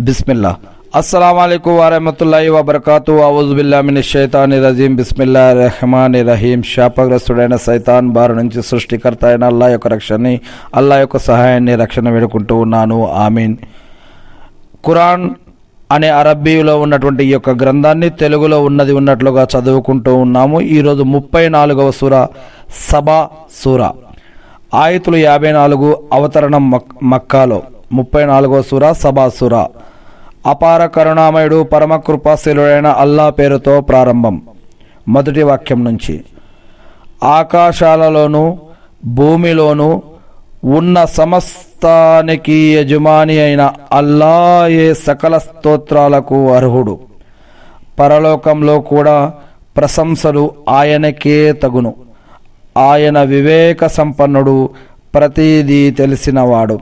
बिस्मिल्लाह अस्सलामु अलैकुम वरहमतुल्लाहि वबरकातुहू औज़ु बिल्लाहि मिनश शैतानिर रजीम बिस्मिल्लाहिर रहमानिर రహీం శాపగ్రస్తుడైన సైతాన్ బారి నుంచి సృష్టికర్త అయిన అల్లాహ్ యొక్క రక్షణని అల్లాహ్ యొక్క సహాయాన్ని రక్షణ వేడుకుంటూ ఉన్నాను ఆమీన్. ఖురాన్ అనే అరబ్బీలో ఉన్నటువంటి ఈ యొక్క గ్రంథాన్ని తెలుగులో ఉన్నట్లుగా చదువుకుంటూ ఉన్నాము. ఈరోజు 34వ సూర సబా సూర, ఆయతులు 54, అవతరణం మక్కాలో. 34వ సూర సబా సూర. అపార కరుణామయుడు పరమ కృపాశీలుడైన అల్లా పేరుతో ప్రారంభం. మొదటి వాక్యం నుంచి, ఆకాశాలలోను భూమిలోను ఉన్న సమస్తానికి యజమాని అయిన అల్లాయే సకల స్తోత్రాలకు అర్హుడు. పరలోకంలో కూడా ప్రశంసలు ఆయనకే తగును. ఆయన వివేక సంపన్నుడు, ప్రతిదీ తెలిసినవాడు.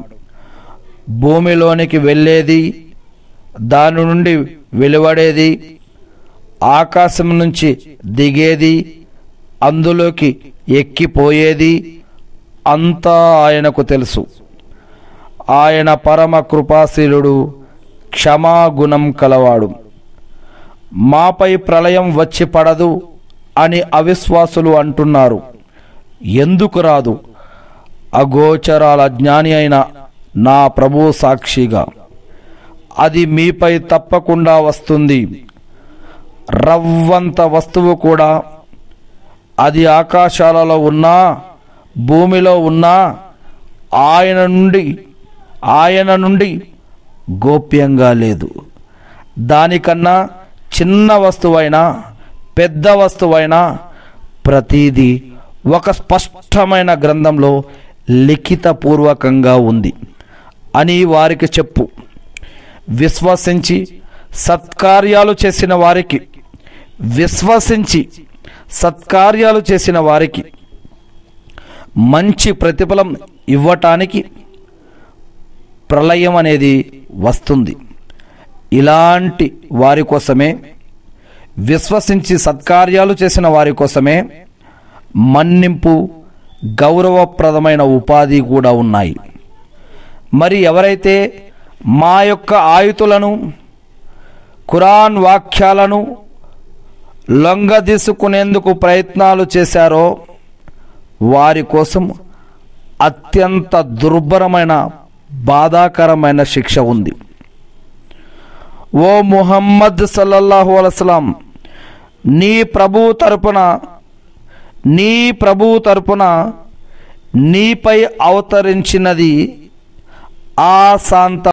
భూమిలోనికి వెళ్ళేది, దాని నుండి వెలువడేది, ఆకాశం నుంచి దిగేది, అందులోకి ఎక్కిపోయేది అంతా ఆయనకు తెలుసు. ఆయన పరమ కృపాశీలుడు, క్షమాగుణం కలవాడు. మాపై ప్రళయం వచ్చి పడదు అని అవిశ్వాసులు అంటున్నారు. ఎందుకు రాదు? అగోచరాల జ్ఞాని అయిన నా ప్రభు సాక్షిగా అది మీపై తప్పకుండా వస్తుంది. రవ్వంత వస్తువు కూడా, అది ఆకాశాలలో ఉన్నా భూమిలో ఉన్నా, ఆయన నుండి గోప్యంగా లేదు. దానికన్నా చిన్న వస్తువైనా పెద్ద వస్తువైనా ప్రతిదీ ఒక స్పష్టమైన గ్రంథంలో లిఖితపూర్వకంగా ఉంది అని వారికి చెప్పు. విశ్వసించి సత్కార్యాలు చేసిన వారికి మంచి ప్రతిఫలం ఇవ్వటానికి ప్రళయం అనేది వస్తుంది. ఇలాంటి వారి కోసమే, విశ్వసించి సత్కార్యాలు చేసిన వారి కోసమే మన్నింపు, గౌరవప్రదమైన ఉపాధి కూడా ఉన్నాయి. మరి ఎవరైతే మా యొక్క ఆయుతులను, ఖురాన్ వాక్యాలను లొంగదీసుకునేందుకు ప్రయత్నాలు చేశారో వారి కోసం అత్యంత దుర్భరమైన, బాధాకరమైన శిక్ష ఉంది. ఓ ముహమ్మద్ సల్లల్లాహు అలైహి వసల్లం, నీ ప్రభువు తరపున నీపై అవతరించినది ఆ శాంత